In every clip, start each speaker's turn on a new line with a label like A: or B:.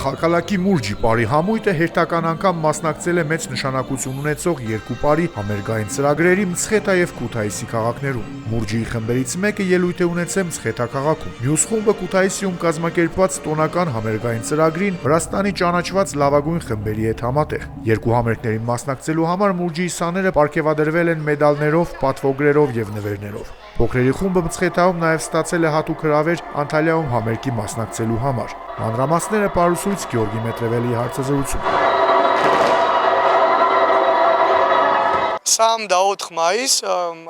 A: Ახალქალაქի մուրջի պարի համույթը հերթական անգամ մասնակցել է մեծ նշանակություն ունեցող երկու պարի համերգային ծրագրերի Մցխետա եւ Քութայիսի քաղաքներում։ Մուրջիի խմբերից մեկը ելույթ է ունեցել Մցխետա քաղաքում։ Մյուս խումբը Քութայիսիում կազմակերպված տոնական համերգային ծրագրին Վրաստանի ճանաչված լավագույն խմբերի հետ համատեղ։ Երկու համերգներին մասնակցելու համար մուրջիի սաները պարգևադրվել են մեդալներով, պատվոգրերով եւ նվերներով։ Փոքրերի խումբը Մցխետայում նաև ստացել է հատուկ հրավեր Անտալիայում համերգի մասնակցելու համար։ Մանրամասները Պարուսույց Գյորգի Մետրևելիի հարցազրույցում։
B: Սամ და 4 მაის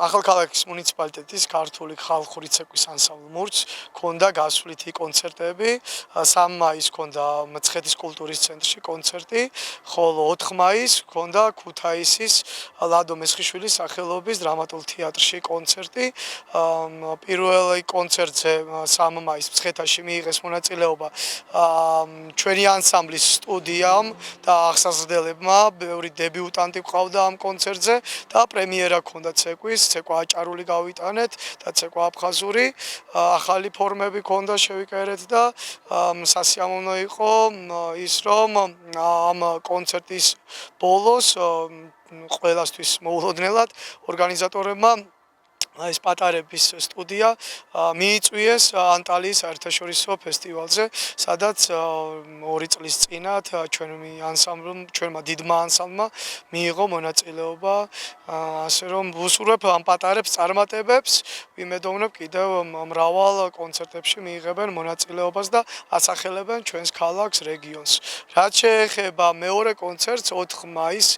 B: ახალქალაქის მუნიციპალიტეტის ქართული ხალხური ცეკვის ანსამბლ მურჯს ქონდა გასვლითი კონცერტები. 3 მაის ქონდა მცხეთის კულტურის ცენტრში კონცერტი, ხოლო 4 მაის ქონდა ქუთაისის ლადო მესხიშვილის სახელობის დრამატულ თეატრში კონცერტი. პირველი კონცერტზე 3 მაის მცხეთაში მიიღეს მონაწილეობა ჩვენი ანსამბლის სტუდიამ და აღსაზრდელებმა, ბევრი დებიუტანტი ყავდა ამ კონცერტზე. და პრემიერა ქონდა ცეკვის, ცეკვა აჭარული გავიტანეთ და ცეკვა აფხაზური, ახალი ფორმები ქონდა შევიკერეთ და სასიამოვნო იყო ის რომ ამ კონცერტის ბოლოს ყველასთვის მოულოდნელად ორგანიზატორებმა ეს პატარების სტუდია მიიწვიეს ანტალიის საერთაშორისო ფესტივალზე, სადაც 2 წლის წინათ ჩვენმა დიდმა ანსამბლმა მიიღო მონაწილეობა, ასე რომ ვუსურვებ ამ პატარებს წარმატებებს, ვიმედოვნებ კიდევ მრავალ კონცერტებში მიიღებენ მონაწილეობას და ასახელებენ ჩვენს ქალაქს, რეგიონს. რაც შეეხება მეორე კონცერტს 4 მაისს,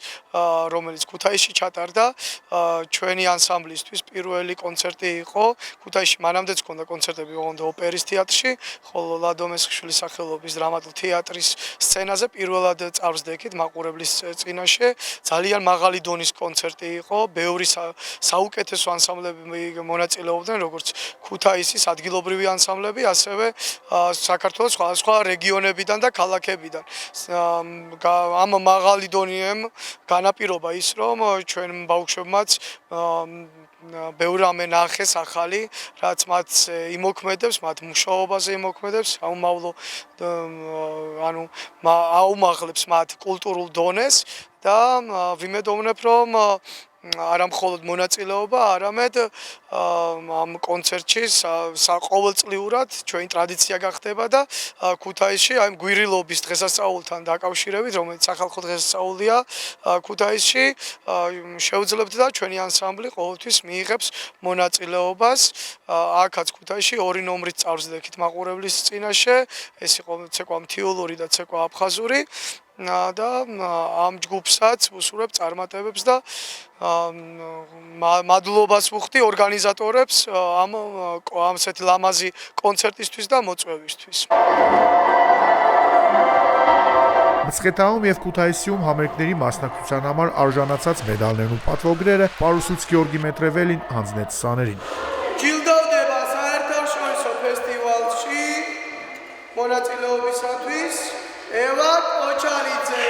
B: რომელიც ქუთაისში ჩატარდა, ჩვენი ანსამბლისთვის პირველი კონცერტი იყო. ქუთაისში მანამდეც ქონდა კონცერტები ოპერის თეატრში, ხოლო ლადო მესხიშვილის სახელობის დრამატულ თეატრის სცენაზე პირველად წარვსდექით მაყურებლის წინაშე. ძალიან მაღალი დონის კონცერტი იყო, ბევრი საუკეთესო ანსამბლები მონაწილეობდნენ, როგორც ქუთაისის ადგილობრივი ანსამბლები, ასევე საქართველოს სხვადასხვა რეგიონებიდან და ქალაქებიდან. ამ მაღალი დონემ განაპირობა ის, რომ ჩვენ ბავშვებმაც ბევრი რამე ნახეს ახალი, რაც მათ იმოქმედებს, მათ მუშაობაზე იმოქმედებს, აუმაღლებს მათ კულტურულ დონეს და ვიმედოვნებ, რომ არა მხოლოდ მონაწილეობა, არამედ ამ კონცერტში ყოველწლიურად ჩვენი ტრადიცია გახდება და ქუთაისში აი გვირილობის დღესასწაულთან დაკავშირებით, რომელიც სახალხო დღესასწაულია ქუთაისში, შევძლებთ და ჩვენი ანსამბლი ყოველთვის მიიღებს მონაწილეობას. აქაც ქუთაისში 2 ნომრით წარვსდექით მაყურებლის წინაშე, ეს იყო ცეკვა მთიულური და ცეკვა აფხაზური. და ამ ჯგუფსაც ვუსურვებ წარმატებებს და მადლობას ვუხდი ორგანიზატორებს ამ ასეთი ლამაზი კონცერტისთვის და მოწვევისთვის.
A: Մցխետայում եւ Քութայիսիում համերգների մասնակցության համար արժանացած մեդալներն ու պատվոգրերը Պարուսույց Գյորգի Մետրևելին հանձնեց սաներին։
B: Ջիլդովდება საერთაშორისო ֆესტիվալში მონაწილეობისათვის Eva Kochalice.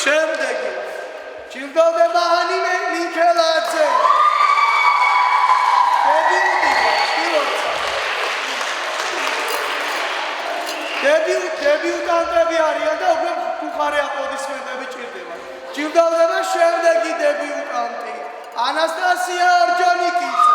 B: შემდეგი ჭირდება ანიმე მიქელაძე. დებიუტანტები არიან და უკვე უხარე აპლოდისმენტები ჭირდება. ჭირდება შემდეგი დებიუტანტი ანასტასია ორჯონიკიძე.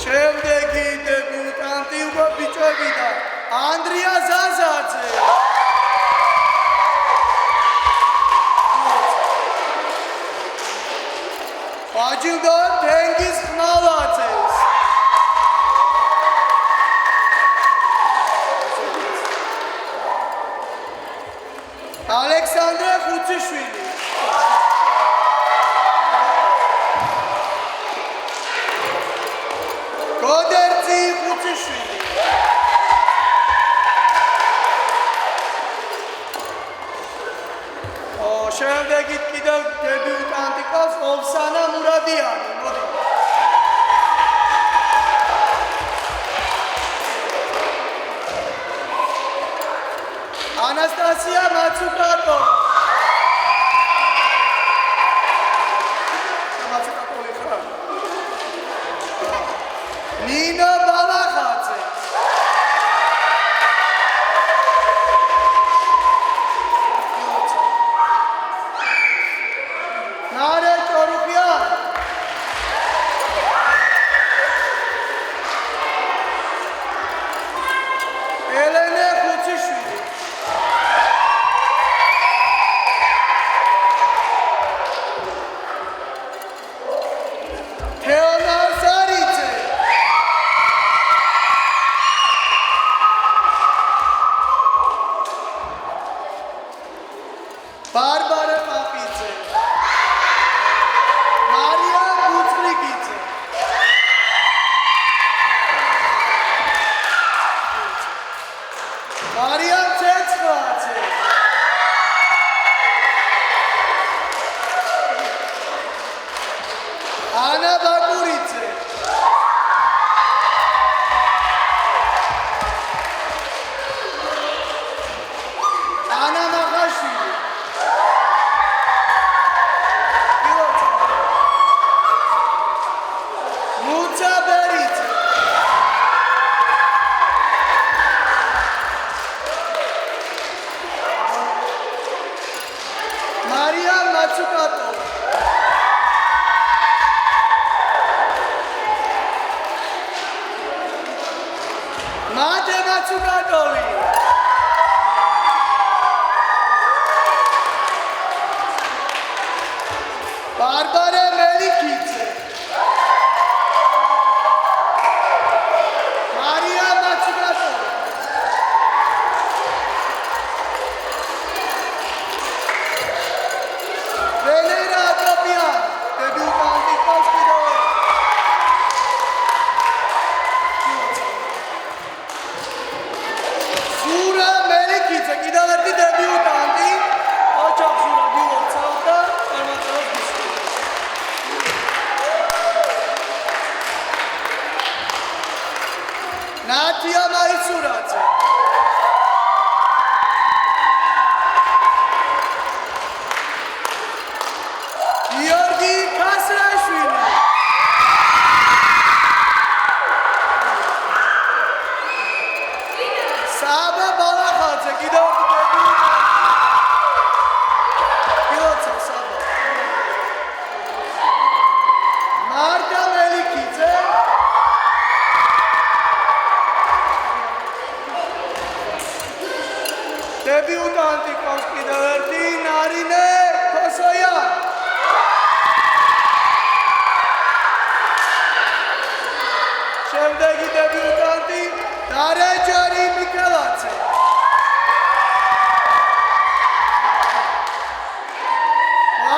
B: შემდეგი დებიუტანტი უკვე ბიჭებიდან ანდრია ზაზაძე. Ajudan Tengiz Xmaladze. Aleksandra Xutsishvili. Godertsi Xutsishvili. შემდეგით კიდევ დებიუტანტი ყავს ოვსანა მურადიანი. მოდი. ანასტასია მაცუკატო. მაცუკატოვი ხარ? ნინო ბალახაძე. ნარე ჭორუხიანი. ელენე ხუციშვილი. Barbara Papice. Maria Butslikice. Maria Cetskvace. Ana Bakurice. Ana Magashvili. Maria Matsukato. Mate Matsukatovi. Barbara Melikice. Maria Matsukato. Venera Atropian, debutanti Cospidove. Sura Melikice, კიდევ ერთი დებიუტანტი. ოჩახ სურა გილოცავდა, წარმატებას გისურვებთ. ნათია მაიცურაძე. Georgi Kasrashvili. Saba Balakhadze კიდევ გილოცავ საბა. მარდა მელიქიძე. დებიუტანტი ყავს კიდევ ერთი ნარინე ქოსოიანი. შემდეგი დებიუტანტი დარეჯარი მიქელაძე.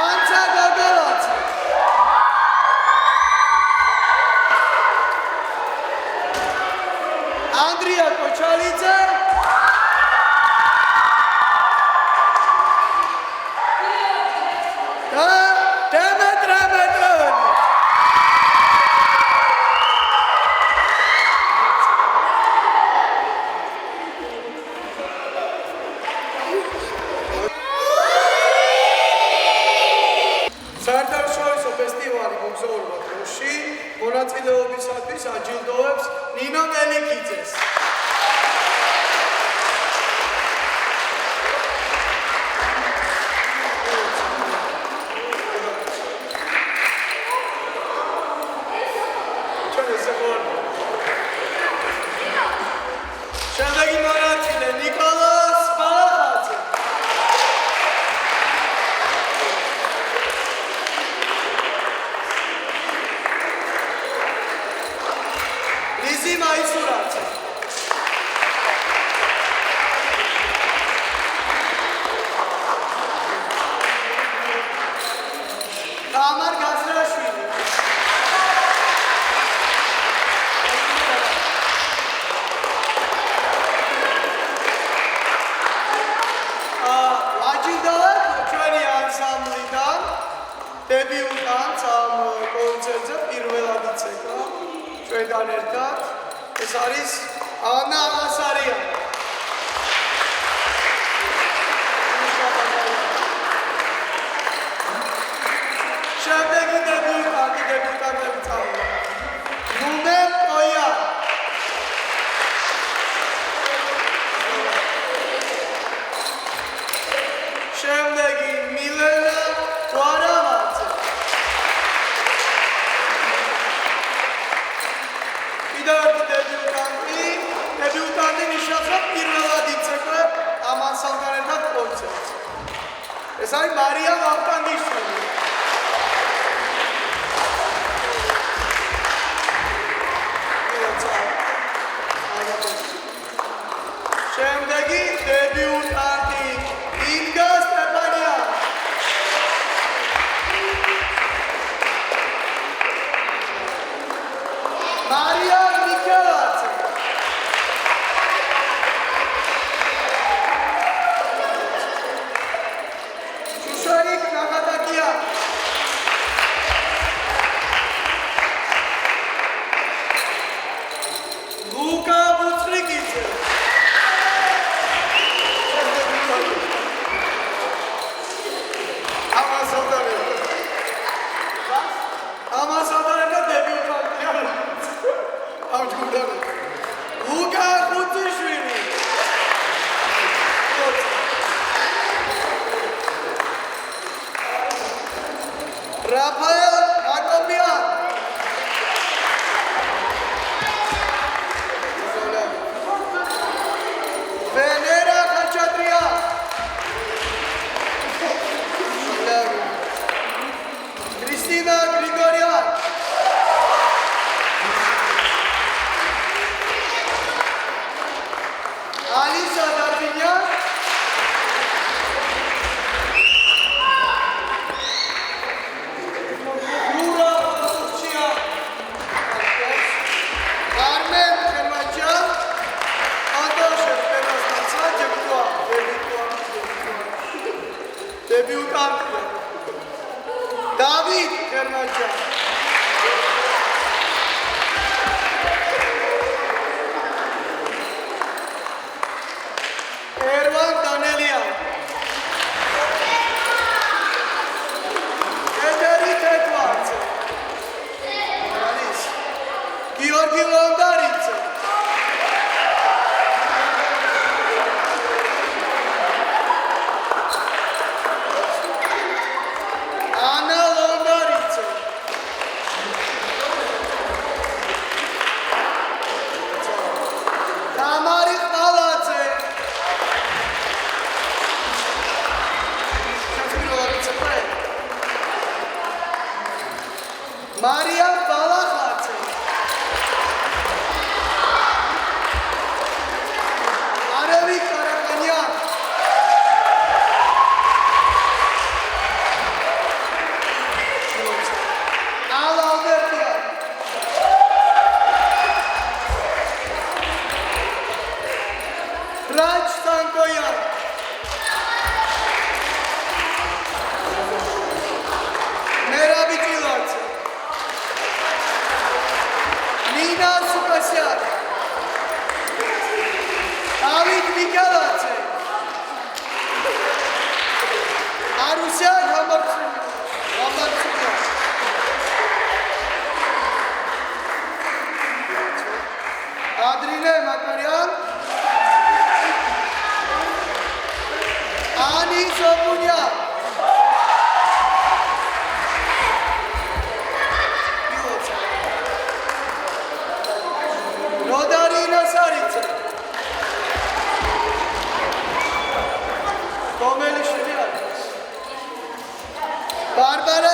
B: ანცა გოგოლაძე. ანდრია კოჩალიძე. და დებიუტანტს ამ კონცერტზე პირველად იცეკა ჩვენთან ერთად. ეს არის ანა აღასარიანი. შემდეგი დებიუტანტები წავიდა. ნუნე პოია. შემდეგი მილენა გვარამაძე. კიდევ ერთი დებიუტანტი ნიშნავს, რომ პირველად იცეკვე ამ ანსამბლთან ერთად კონცერტს. ეს არის მარია ვახტანგიშვილი. შემდეგი დებიუტანტი ინგა სტეფანია. მარია მიქელაძე. შუშაიკ ნაგატაკია. ლუკა ბუცრიკიძე. ამასადარება დებიუტანტია. ლუკა ხუციშვილი. რაფაელ აკობიან. ვენერა ხაჩატრია. კრისტინა გრიგორია. ალისა დარბინია. ნურა სუჩია. არმენ ხერმაჭյան. ანდოშე პერასტაცა დებიუტანტია. დავით ხერმაჭյան. ერვან დანელია. ედერი თეთვაძე. გიორგი ლონდარიძე. ანა ლონდარიძე. თამარი ყალაძე. მარია ბალახაძე. არევი კარაკანია. ალალბერტია. რაჯ სანკოია. მერაბი ჭილაძე. ნინა სუკასიანი. დავით მიქელაძე. არუსია გამარცულია. ადრინე მაკარიან. ანი ზობუნია. როდარინა სარიძე. კომელიშვილი არის. ბარბარა